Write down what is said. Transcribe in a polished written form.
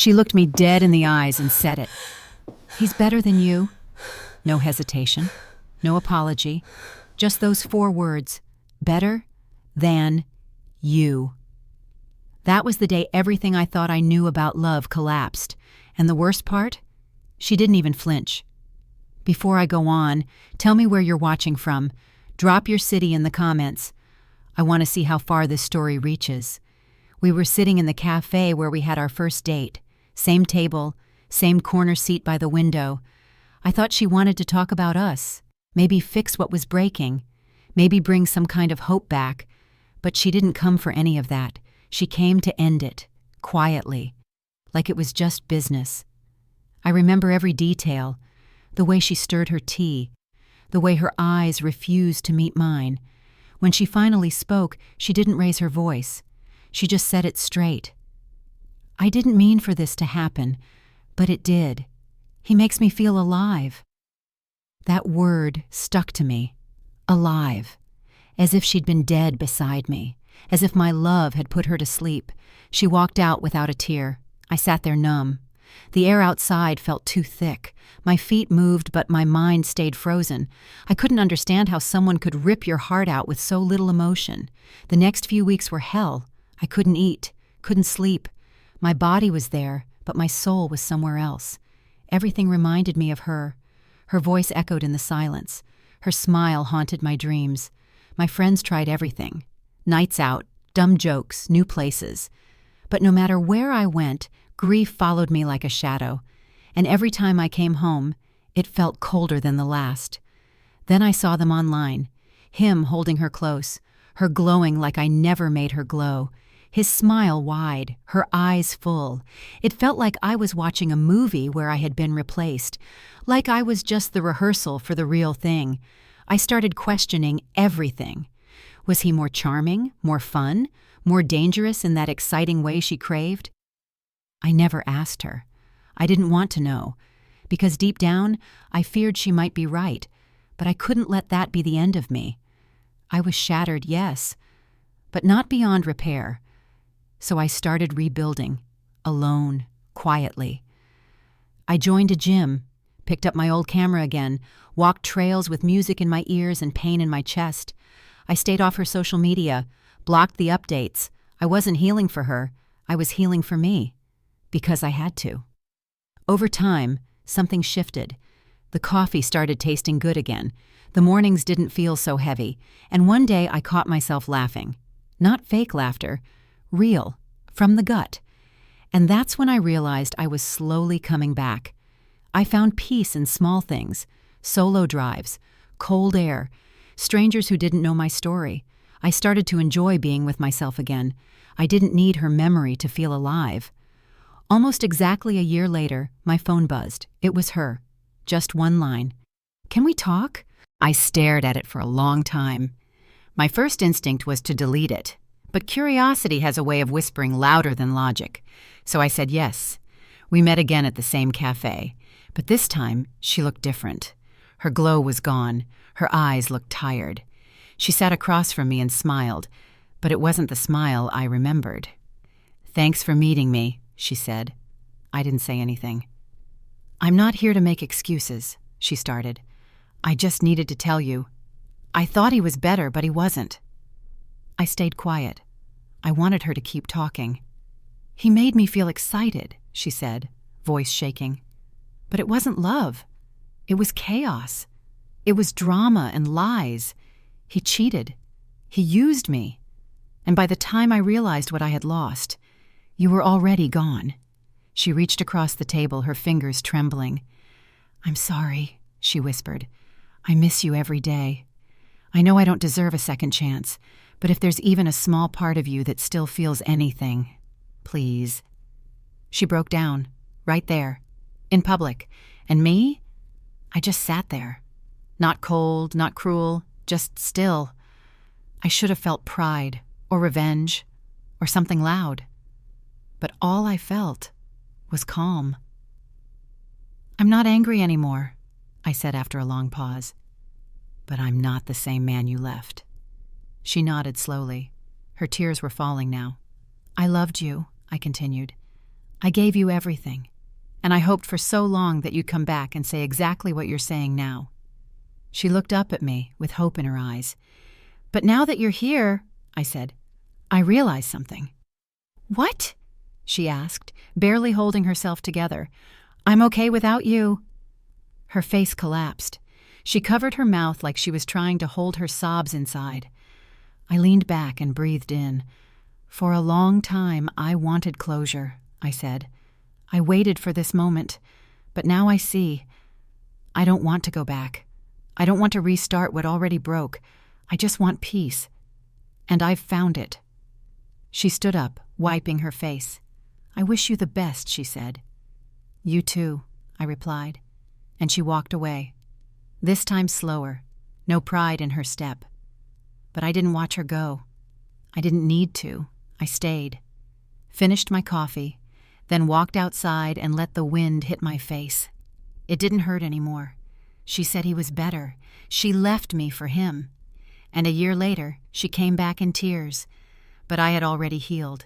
She looked me dead in the eyes and said it. "He's better than you." No hesitation, no apology, just those 4 words, better than you. That was the day everything I thought I knew about love collapsed. And the worst part? She didn't even flinch. Before I go on, tell me where you're watching from. Drop your city in the comments. I want to see how far this story reaches. We were sitting in the cafe where we had our first date. Same table, same corner seat by the window. I thought she wanted to talk about us, maybe fix what was breaking, maybe bring some kind of hope back. But she didn't come for any of that. She came to end it, quietly, like it was just business. I remember every detail, the way she stirred her tea, the way her eyes refused to meet mine. When she finally spoke, she didn't raise her voice. She just said it straight. "I didn't mean for this to happen, but it did. He makes me feel alive." That word stuck to me. Alive. As if she'd been dead beside me. As if my love had put her to sleep. She walked out without a tear. I sat there numb. The air outside felt too thick. My feet moved, but my mind stayed frozen. I couldn't understand how someone could rip your heart out with so little emotion. The next few weeks were hell. I couldn't eat, couldn't sleep. My body was there, but my soul was somewhere else. Everything reminded me of her. Her voice echoed in the silence. Her smile haunted my dreams. My friends tried everything. Nights out, dumb jokes, new places. But no matter where I went, grief followed me like a shadow. And every time I came home, it felt colder than the last. Then I saw them online. Him holding her close, her glowing like I never made her glow. His smile wide, her eyes full. It felt like I was watching a movie where I had been replaced, like I was just the rehearsal for the real thing. I started questioning everything. Was he more charming, more fun, more dangerous in that exciting way she craved? I never asked her. I didn't want to know, because deep down, I feared she might be right, but I couldn't let that be the end of me. I was shattered, yes, but not beyond repair. So I started rebuilding, alone, quietly. I joined a gym, picked up my old camera again, walked trails with music in my ears and pain in my chest. I stayed off her social media, blocked the updates. I wasn't healing for her, I was healing for me, because I had to. Over time, something shifted. The coffee started tasting good again. The mornings didn't feel so heavy, and one day I caught myself laughing. Not fake laughter, real, from the gut. And that's when I realized I was slowly coming back. I found peace in small things, solo drives, cold air, strangers who didn't know my story. I started to enjoy being with myself again. I didn't need her memory to feel alive. Almost exactly a year later, my phone buzzed. It was her. Just one line. "Can we talk?" I stared at it for a long time. My first instinct was to delete it, but curiosity has a way of whispering louder than logic. So I said yes. We met again at the same cafe, but this time she looked different. Her glow was gone. Her eyes looked tired. She sat across from me and smiled, but it wasn't the smile I remembered. "Thanks for meeting me," she said. I didn't say anything. "I'm not here to make excuses," she started. "I just needed to tell you. I thought he was better, but he wasn't." I stayed quiet. I wanted her to keep talking. "He made me feel excited," she said, voice shaking. "But it wasn't love. It was chaos. It was drama and lies. He cheated. He used me. And by the time I realized what I had lost, you were already gone." She reached across the table, her fingers trembling. "I'm sorry," she whispered. "I miss you every day. I know I don't deserve a second chance, but if there's even a small part of you that still feels anything, please." She broke down, right there, in public. And me? I just sat there. Not cold, not cruel, just still. I should have felt pride, or revenge, or something loud. But all I felt was calm. "I'm not angry anymore," I said after a long pause. "But I'm not the same man you left." She nodded slowly. Her tears were falling now. "I loved you," I continued. I gave you everything, and I hoped for so long that you'd come back and say exactly what you're saying now." She looked up at me with hope in her eyes. "But now that you're here," I said, "I realize something." "What?" she asked, barely holding herself together. "I'm okay without you." Her face collapsed. She covered her mouth like she was trying to hold her sobs inside. I leaned back and breathed in. "For a long time, I wanted closure," I said. "I waited for this moment, but now I see. I don't want to go back. I don't want to restart what already broke. I just want peace. And I've found it." She stood up, wiping her face. "I wish you the best," she said. "You too," I replied, and she walked away. This time slower, no pride in her step. But I didn't watch her go. I didn't need to. I stayed. Finished my coffee, then walked outside and let the wind hit my face. It didn't hurt anymore. She said he was better. She left me for him. And a year later, she came back in tears, but I had already healed.